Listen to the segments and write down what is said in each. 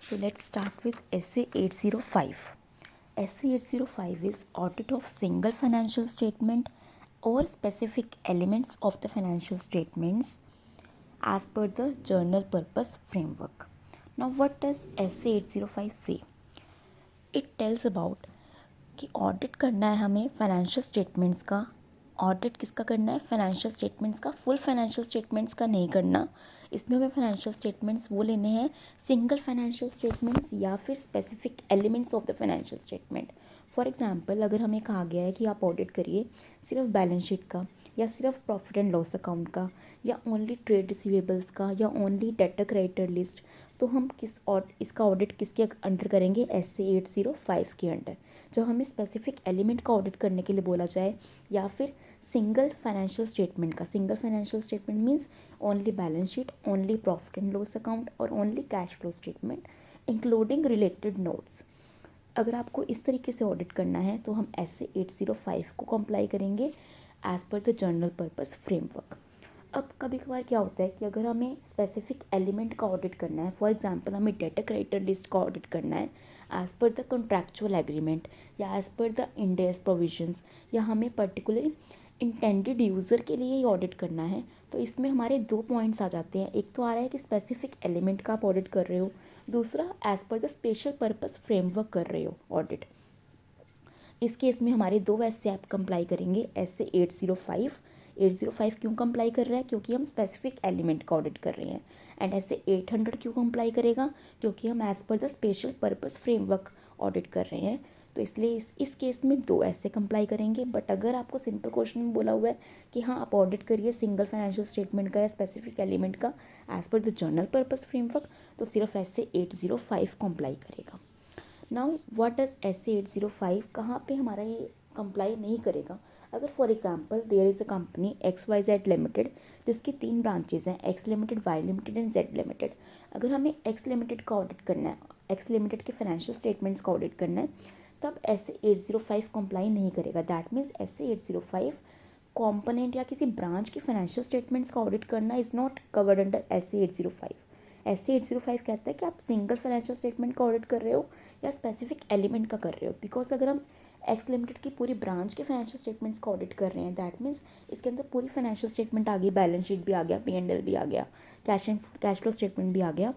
So let's start with SA 805. SA 805 is audit of single financial statement or specific elements of the financial statements as per the journal purpose framework. Now what does SA 805 say? It tells about कि audit करना है हमें financial statements का। Audit किसका करना है? Financial statements का। Full financial statements का नहीं करना। इसमें हमें फाइनेंशियल स्टेटमेंट्स वो लेने हैं, सिंगल फाइनेंशियल स्टेटमेंट्स या फिर specific elements of the financial statement. For example, अगर हमें कहा गया है कि आप ऑडिट करिए सिर्फ बैलेंस शीट का, या सिर्फ प्रॉफिट एंड लॉस अकाउंट का, या ओनली ट्रेड रिसीवेबल्स का, या ओनली डेटर क्रेडिटर लिस्ट, तो हम इसका ऑडिट किसके अंडर करेंगे? SA 805 के अंडर। जब हमें स्पेसिफिक एलिमेंट का ऑडिट करने के लिए बोला जाए, या फिर सिंगल फाइनेंशियल स्टेटमेंट का। Single financial statement means only balance sheet, only profit and loss account और only cash flow statement including related notes. अगर आपको इस तरीके से ऑडिट करना है तो हम SA 805 को कंप्लाई करेंगे as per the general purpose framework. अब कभी कभार क्या होता है कि अगर हमें स्पेसिफिक एलिमेंट का ऑडिट करना है, फॉर एग्जांपल हमें डेटा क्रेडिटर लिस्ट का ऑडिट करना है as per the contractual agreement या as per the Ind AS provisions, या हमें पर्टिकुलर इंटेंडेड यूज़र के लिए ही ऑडिट करना है, तो इसमें हमारे दो पॉइंट्स आ जाते हैं। एक तो आ रहा है कि स्पेसिफिक एलिमेंट का आप ऑडिट कर रहे हो, दूसरा as per the special purpose framework कर रहे हो ऑडिट। इस केस में हमारे दो वैसे आप कंप्लाई करेंगे। SA 805 क्यों कंप्लाई कर रहा है? क्योंकि हम स्पेसिफिक एलिमेंट का ऑडिट कर रहे हैं। एंड SA 800 क्यों कंप्लाई करेगा? क्योंकि हम as per the special purpose framework audit कर रहे हैं। तो इसलिए इस केस में दो ऐसे कंप्लाई करेंगे। बट अगर आपको सिंपल क्वेश्चन में बोला हुआ है कि हाँ आप ऑडिट करिए सिंगल फाइनेंशियल स्टेटमेंट का या स्पेसिफिक एलिमेंट का as per the general purpose framework, तो सिर्फ SA 805 कंप्लाई करेगा। नाउ व्हाट डज SA 805, कहाँ पे हमारा ये कंप्लाई नहीं करेगा? अगर for example there is a company XYZ limited जिसकी 3 ब्रांचेज हैं, X limited, Y limited and Z limited. अगर हमें X लिमिटेड का ऑडिट करना है, X लिमिटेड के फाइनेंशियल स्टेटमेंट्स का ऑडिट करना है, तब SA 805 कंप्लाई नहीं करेगा। दैट मीन्स SA 805 कॉम्पोनेंट या किसी ब्रांच की फाइनेंशियल स्टेटमेंट्स का ऑडिट करना is not covered under SA 805। SA 805 कहता है कि आप सिंगल फाइनेंशियल स्टेटमेंट का ऑडिट कर रहे हो या स्पेसिफिक एलिमेंट का कर रहे हो। बिकॉज अगर हम X लिमिटेड की पूरी ब्रांच के फाइनेंशियल स्टेटमेंट्स का ऑडिट कर रहे हैं, दैट मीन्स इसके अंदर पूरी फाइनेंशियल स्टेटमेंट आ गई, बैलेंस शीट भी आ गया, P&L भी आ गया, कैश फ्लो स्टेटमेंट भी आ गया,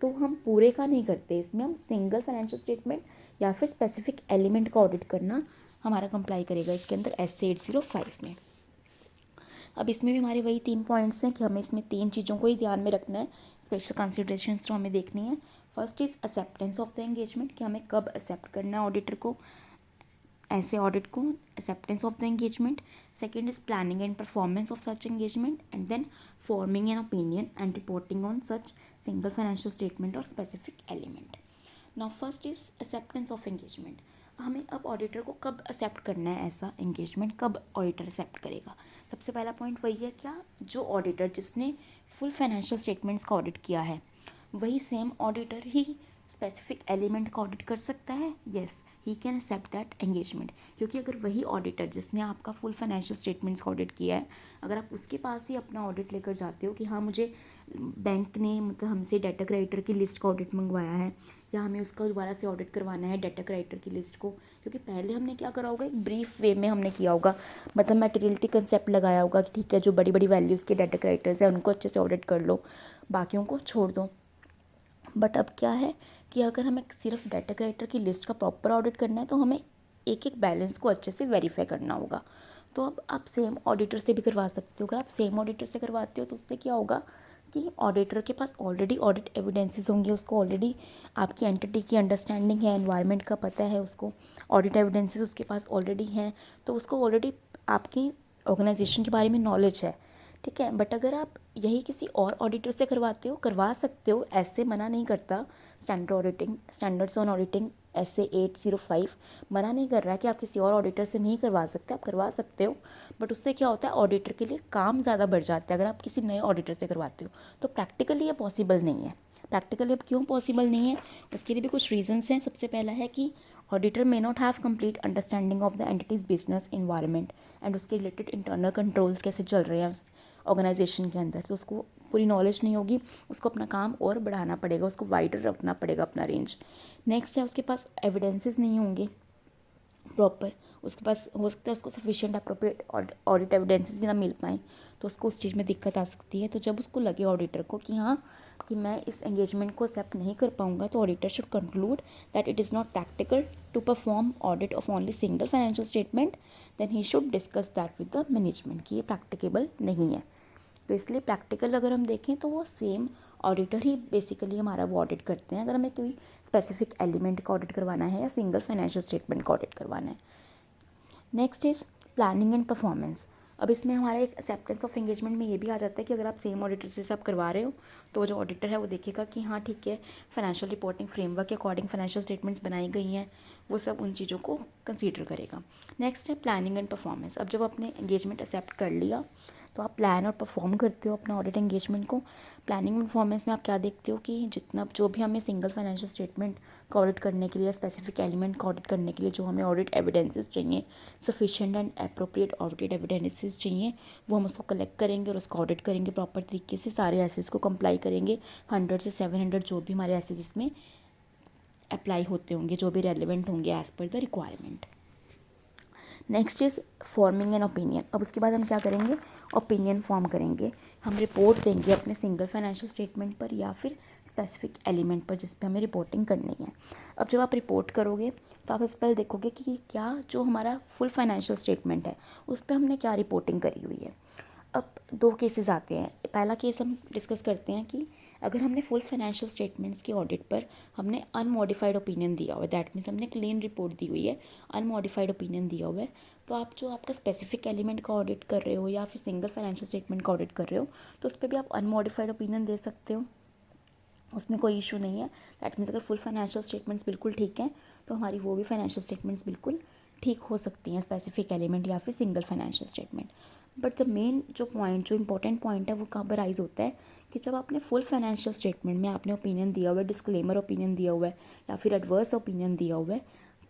तो हम पूरे का नहीं करते। इसमें हम सिंगल फाइनेंशियल स्टेटमेंट या फिर स्पेसिफिक एलिमेंट का ऑडिट करना हमारा कंप्लाई करेगा इसके अंदर SA 805 में। अब इसमें भी हमारे वही 3 पॉइंट्स हैं कि हमें इसमें 3 चीज़ों को ही ध्यान में रखना है, स्पेशल कंसिडरेशंस जो हमें देखनी है। First is acceptance of the engagement, कि हमें कब एक्सेप्ट करना है ऑडिटर को, ऐसे ऑडिट को, acceptance of the engagement. Second is planning and performance of such engagement, and then forming an opinion and reporting on such single financial statement और specific element. Now first is acceptance of engagement. हमें अब auditor को कब accept करना है ऐसा engagement, कब auditor accept करेगा? सबसे पहला पॉइंट वही है, क्या जो ऑडिटर जिसने फुल फाइनेंशियल स्टेटमेंट्स का ऑडिट किया है वही सेम ऑडिटर ही स्पेसिफिक एलिमेंट का ऑडिट कर सकता है? Yes, he can accept that engagement. क्योंकि अगर वही ऑडिटर जिसने आपका फुल फाइनेंशियल स्टेटमेंट्स का ऑडिट किया है, अगर आप उसके पास ही अपना ऑडिट लेकर जाते हो कि हाँ मुझे बैंक ने मतलब हमसे डेटा क्रेडिटर की लिस्ट का ऑडिट मंगवाया है, या हमें उसका दोबारा से ऑडिट करवाना है डेटा क्रेडिटर की लिस्ट को, क्योंकि पहले हमने क्या करा होगा, एक ब्रीफ वे में हमने किया होगा, मतलब मटेरियलिटी कंसेप्ट लगाया होगा कि ठीक है जो बड़ी बड़ी वैल्यूज़ के डेटा क्रेडिटर्स हैं उनको अच्छे से ऑडिट कर लो, बाकियों को छोड़ दो। बट अब क्या है कि अगर हमें सिर्फ डेटा क्रेडिटर की लिस्ट का प्रॉपर ऑडिट करना है तो हमें एक एक बैलेंस को अच्छे से वेरीफाई करना होगा। तो अब आप सेम ऑडिटर से भी करवा सकते हो। अगर आप सेम ऑडिटर से करवाते हो तो उससे क्या होगा कि ऑडिटर के पास ऑलरेडी ऑडिट एविडेंसेस होंगे, उसको ऑलरेडी आपकी एंटिटी की अंडरस्टैंडिंग है, एनवायरनमेंट का पता है उसको, ऑडिट एविडेंसेस उसके पास ऑलरेडी हैं, तो उसको ऑलरेडी आपकी ऑर्गेनाइजेशन के बारे में नॉलेज है, ठीक है। बट अगर आप यही किसी और ऑडिटर से करवाते हो, करवा सकते हो, ऐसे मना नहीं करता स्टैंडर्ड्स ऑन ऑडिटिंग SA 805 मना नहीं कर रहा है कि आप किसी और ऑडिटर से नहीं करवा सकते, आप करवा सकते हो। बट उससे क्या होता है, ऑडिटर के लिए काम ज़्यादा बढ़ जाता है अगर आप किसी नए ऑडिटर से करवाते हो। तो प्रैक्टिकली ये पॉसिबल नहीं है। प्रैक्टिकली अब क्यों पॉसिबल नहीं है, उसके लिए भी कुछ रीजंस हैं। सबसे पहला है कि auditor may not have complete understanding of the entities business environment and उसके रिलेटेड इंटरनल कंट्रोल्स कैसे चल रहे हैं ऑर्गेनाइजेशन के अंदर, तो उसको पूरी नॉलेज नहीं होगी, उसको अपना काम और बढ़ाना पड़ेगा, उसको वाइडर रखना पड़ेगा अपना रेंज। नेक्स्ट है उसके पास एविडेंसेस नहीं होंगे प्रॉपर, उसके पास हो सकता है उसको सफिशिएंट अप्रोप्रिएट ऑडिट एविडेंसेस ना मिल पाएँ, तो उसको उस चीज़ में दिक्कत आ सकती है। तो जब उसको लगे ऑडिटर को कि हाँ कि मैं इस एंगेजमेंट को एक्सेप्ट नहीं कर पाऊंगा, तो auditor should conclude that it is not practical to perform audit of only single financial statement, then he should discuss that with the management कि ये प्रैक्टिकेबल नहीं है। तो इसलिए प्रैक्टिकल अगर हम देखें तो वो सेम ऑडिटर ही बेसिकली हमारा वो ऑडिट करते हैं, अगर हमें कोई स्पेसिफिक एलिमेंट का ऑडिट करवाना है या सिंगल फाइनेंशियल स्टेटमेंट का ऑडिट करवाना है। Next is planning and performance. अब इसमें हमारा एक एक्सेप्टेंस ऑफ एंगेजमेंट में ये भी आ जाता है कि अगर आप सेम ऑडिटर से सब करवा रहे हो, तो जो ऑडिटर है वो देखेगा कि हाँ ठीक है, फाइनेंशियल रिपोर्टिंग फ्रेमवर्क के अकॉर्डिंग फाइनेंशियल स्टेटमेंट्स बनाई गई हैं, वो सब उन चीज़ों को कंसीडर करेगा। नेक्स्ट है प्लानिंग एंड परफॉर्मेंस। अब जब आपने एंगेजमेंट एक्सेप्ट कर लिया, तो आप प्लान और परफॉर्म करते हो अपना ऑडिट एंगेजमेंट को। प्लानिंग परफॉर्मेंस में आप क्या देखते हो कि जितना जो भी हमें सिंगल फाइनेंशियल स्टेटमेंट का ऑडिट करने के लिए, स्पेसिफिक एलिमेंट का ऑडिट करने के लिए जो हमें ऑडिट एविडेंसेस चाहिए, sufficient and appropriate audit evidences चाहिए, वो हम उसको कलेक्ट करेंगे और उसका ऑडिट करेंगे प्रॉपर तरीके से, सारे एसेस को कंप्लाई करेंगे, 100 से 700 जो भी हमारे एसेस इसमें अप्लाई होते होंगे, जो भी रेलिवेंट होंगे as per the requirement. Next is forming an opinion. अब उसके बाद हम क्या करेंगे, ओपिनियन फॉर्म करेंगे, हम रिपोर्ट देंगे अपने सिंगल फाइनेंशियल स्टेटमेंट पर या फिर स्पेसिफिक एलिमेंट पर जिस पे हमें रिपोर्टिंग करनी है। अब जब आप रिपोर्ट करोगे तो आप इससे पहले देखोगे कि क्या जो हमारा फुल फाइनेंशियल स्टेटमेंट है उस पर हमने क्या रिपोर्टिंग करी हुई है। अब दो केसेस आते हैं। पहला केस हम डिस्कस करते हैं कि अगर हमने फुल फाइनेंशियल स्टेटमेंट्स के ऑडिट पर हमने अनमॉडिफाइड ओपिनियन दिया हुआ है, दैट मीन्स हमने क्लीन रिपोर्ट दी हुई है, अनमॉडिफाइड ओपिनियन दिया हुआ है, तो आप जो आपका स्पेसिफिक एलिमेंट का ऑडिट कर रहे हो या फिर सिंगल फाइनेंशियल स्टेटमेंट का ऑडिट कर रहे हो, तो उस पर भी आप अनमॉडिफाइड ओपिनियन दे सकते हो, उसमें कोई इशू नहीं है। दैट मीन्स अगर फुल फाइनेंशियल स्टेटमेंट्स बिल्कुल ठीक हैं तो हमारी वो भी फाइनेंशियल स्टेटमेंट्स बिल्कुल ठीक हो सकती हैं, स्पेसिफिक एलिमेंट या फिर single financial statement. But the main जो पॉइंट, जो इंपॉर्टेंट पॉइंट है वो कब राइज होता है कि जब आपने फुल फाइनेंशियल स्टेटमेंट में आपने ओपिनियन दिया हुआ है, डिस्क्लेमर ओपिनियन दिया हुआ है या फिर एडवर्स ओपिनियन दिया हुआ है,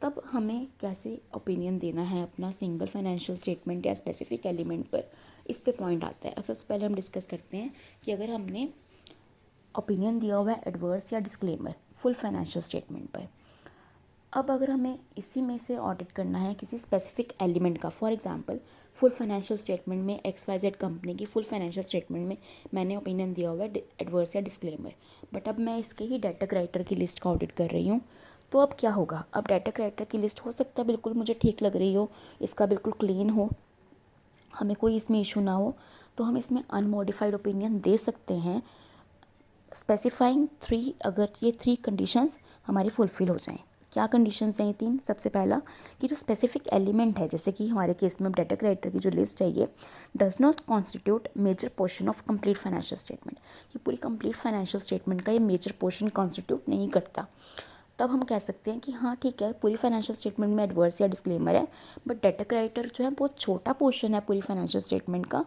तब हमें कैसे ओपिनियन देना है अपना सिंगल फाइनेंशियल स्टेटमेंट या स्पेसिफिक एलिमेंट पर, इस पे पॉइंट आता है। अब सबसे पहले हम डिस्कस करते हैं कि अगर हमने ओपिनियन दिया हुआ है एडवर्स या डिस्क्लेमर फुल फाइनेंशियल स्टेटमेंट पर, अब अगर हमें इसी में से ऑडिट करना है किसी स्पेसिफिक एलिमेंट का, for example full financial statement में XYZ कंपनी की फुल फाइनेंशियल स्टेटमेंट में मैंने ओपिनियन दिया हुआ है एडवर्स या डिस्क्लेमर, बट अब मैं इसके ही डेटा क्राइटर की लिस्ट का ऑडिट कर रही हूँ, तो अब क्या होगा, अब डेटा क्राइटर की लिस्ट हो सकता है बिल्कुल मुझे ठीक लग रही हो, इसका बिल्कुल क्लीन हो, हमें कोई इसमें इशू ना हो, तो हम इसमें अनमोडिफाइड ओपिनियन दे सकते हैं, स्पेसिफाइंग 3, अगर ये 3 कंडीशंस हमारी फुलफ़िल हो जाएं। क्या कंडीशंस हैं ये 3? सबसे पहला कि जो स्पेसिफिक एलिमेंट है, जैसे कि हमारे केस में डेटा क्राइटर की जो लिस्ट है ये does not constitute major portion of complete financial statement, कि पूरी कंप्लीट फाइनेंशियल स्टेटमेंट का ये मेजर पोर्शन कॉन्स्टिट्यूट नहीं करता, तब हम कह सकते हैं कि हाँ ठीक है, पूरी फाइनेंशियल स्टेटमेंट में एडवर्स या डिस्क्लेमर है, बट डेटा क्राइटर जो है बहुत छोटा पोर्शन है पूरी फाइनेंशियल स्टेटमेंट का,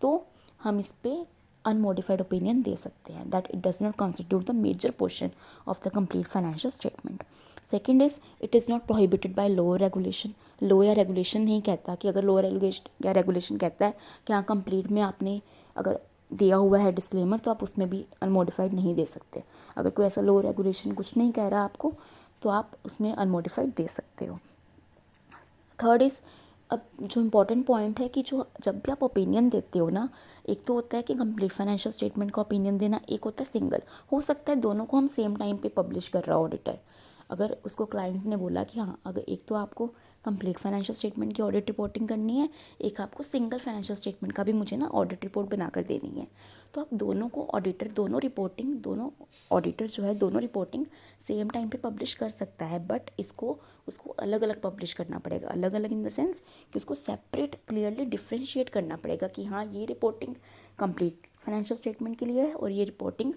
तो हम इस पर अनमोडिफाइड ओपिनियन दे सकते हैं, that it does not constitute the major portion of the complete financial statement. Second is it is not prohibited by law regulation. Law या रेगुलेशन नहीं कहता कि अगर लॉ या रेगुलेशन कहता है कि हाँ कंप्लीट में आपने अगर दिया हुआ है डिस्क्लेमर तो आप उसमें भी अनमोडिफाइड नहीं दे सकते। अगर कोई ऐसा लॉ रेगुलेशन कुछ नहीं कह रहा आपको, तो आप उसमें अनमोडिफाइड दे सकते हो। थर्ड इज़, अब जो इम्पोर्टेंट पॉइंट है कि जो जब भी आप ओपिनियन देते हो ना, एक तो होता है कि कंप्लीट फाइनेंशियल स्टेटमेंट का ओपिनियन देना, एक होता है सिंगल, हो सकता है दोनों को हम सेम टाइम पे पब्लिश कर रहा हो ऑडिटर, अगर उसको क्लाइंट ने बोला कि हाँ अगर एक तो आपको कंप्लीट फाइनेंशियल स्टेटमेंट की ऑडिट रिपोर्टिंग करनी है, एक आपको सिंगल फाइनेंशियल स्टेटमेंट का भी मुझे ना ऑडिट रिपोर्ट बनाकर देनी है, तो आप दोनों को ऑडिटर, दोनों रिपोर्टिंग, दोनों ऑडिटर जो है दोनों रिपोर्टिंग सेम टाइम पे पब्लिश कर सकता है, बट इसको उसको अलग अलग पब्लिश करना पड़ेगा, अलग अलग इन द सेंस कि उसको सेपरेट क्लियरली डिफ्रेंशिएट करना पड़ेगा कि हाँ ये रिपोर्टिंग कंप्लीट फाइनेंशियल स्टेटमेंट के लिए है और ये रिपोर्टिंग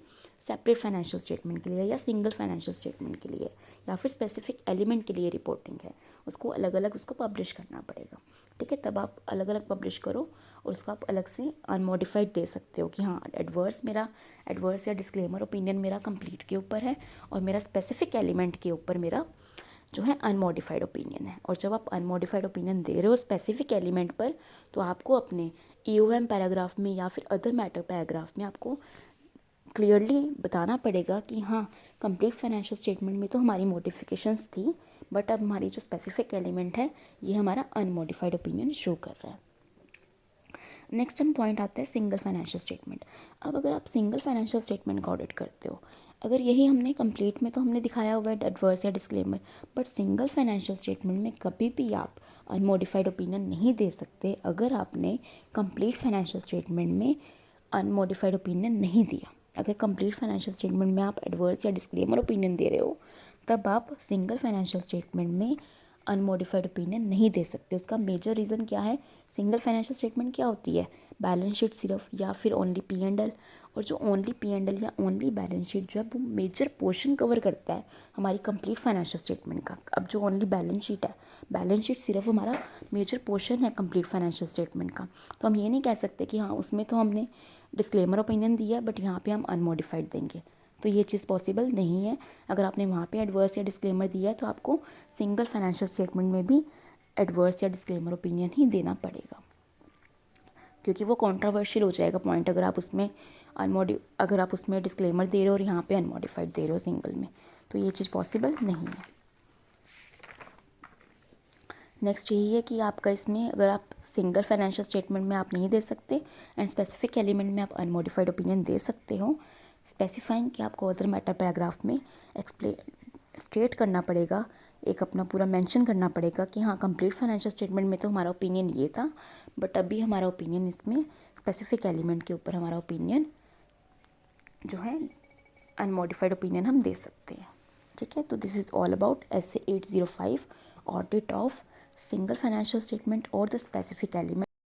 सेपरेट फाइनेंशियल स्टेटमेंट के लिए या सिंगल फाइनेंशियल स्टेटमेंट के लिए या फिर स्पेसिफिक एलिमेंट के लिए रिपोर्टिंग है, उसको अलग अलग उसको पब्लिश करना पड़ेगा। ठीक है, तब आप अलग अलग पब्लिश करो और उसको आप अलग से अनमोडिफाइड दे सकते हो कि हाँ एडवर्स या डिस्क्लेमर ओपिनियन मेरा कंप्लीट के ऊपर है और मेरा स्पेसिफिक एलिमेंट के ऊपर मेरा जो है अनमॉडिफाइड ओपिनियन है। और जब आप अनमॉडिफाइड ओपिनियन दे रहे हो स्पेसिफिक एलिमेंट पर, तो आपको अपने EOM पैराग्राफ में या फिर अदर मैटर पैराग्राफ में आपको क्लियरली बताना पड़ेगा कि हाँ, कंप्लीट फाइनेंशियल स्टेटमेंट में तो हमारी मॉडिफिकेशंस थी, बट अब हमारी जो स्पेसिफिक एलिमेंट है ये हमारा अनमॉडिफाइड ओपिनियन शो कर रहा है। नेक्स्ट हम पॉइंट आता है सिंगल फाइनेंशियल स्टेटमेंट। अब अगर आप सिंगल फाइनेंशियल स्टेटमेंट का ऑडिट करते हो, अगर यही हमने कंप्लीट में तो हमने दिखाया हुआ है एडवर्स या disclaimer, but single financial statement में कभी भी आप अनमॉडिफाइड ओपिनियन नहीं दे सकते अगर आपने कंप्लीट फाइनेंशियल स्टेटमेंट में अनमॉडिफाइड ओपिनियन नहीं दिया। अगर कंप्लीट फाइनेंशियल स्टेटमेंट में आप एडवर्स या डिस्क्लेमर ओपिनियन दे रहे हो, तब आप सिंगल फाइनेंशियल स्टेटमेंट में अनमॉडिफाइड ओपिनियन नहीं दे सकते। उसका मेजर रीज़न क्या है? सिंगल फाइनेंशियल स्टेटमेंट क्या होती है? बैलेंस शीट सिर्फ या फिर ओनली P&L, और जो ओनली P&L या ओनली बैलेंस शीट जो है वो मेजर पोर्शन कवर करता है हमारी कंप्लीट फाइनेंशियल स्टेटमेंट का। अब जो ओनली बैलेंस शीट है, बैलेंस शीट सिर्फ हमारा मेजर पोर्शन है कंप्लीट फाइनेंशियल स्टेटमेंट का, तो हम ये नहीं कह सकते कि हाँ उसमें तो हमने डिस्क्लेमर ओपिनियन दिया है बट यहाँ पे हम अनमॉडिफाइड देंगे, तो ये चीज़ पॉसिबल नहीं है। अगर आपने वहाँ पे एडवर्स या डिस्क्लेमर दिया है तो आपको सिंगल फाइनेंशियल स्टेटमेंट में भी एडवर्स या डिस्क्लेमर ओपिनियन ही देना पड़ेगा, क्योंकि वो कंट्रोवर्शियल हो जाएगा पॉइंट अगर आप उसमें डिस्क्लेमर दे रहे हो और यहाँ पे अनमॉडिफाइड दे रहे हो सिंगल में, तो ये चीज़ पॉसिबल नहीं है। नेक्स्ट यही है कि आपका इसमें अगर आप सिंगल फाइनेंशियल स्टेटमेंट में आप नहीं दे सकते एंड स्पेसिफिक एलिमेंट में आप अनमॉडिफाइड ओपिनियन दे सकते हो, स्पेसिफाइंग कि आपको अदर मैटर पैराग्राफ में स्टेट करना पड़ेगा, एक अपना पूरा मेंशन करना पड़ेगा कि हाँ कंप्लीट फाइनेंशियल स्टेटमेंट में तो हमारा ओपिनियन ये था, बट अभी हमारा ओपिनियन इसमें स्पेसिफिक एलिमेंट के ऊपर हमारा ओपिनियन जो है अनमॉडिफाइड ओपिनियन हम दे सकते हैं। ठीक है, तो this is all about SA 805 audit of single financial statement और द स्पेसिफिक एलिमेंट।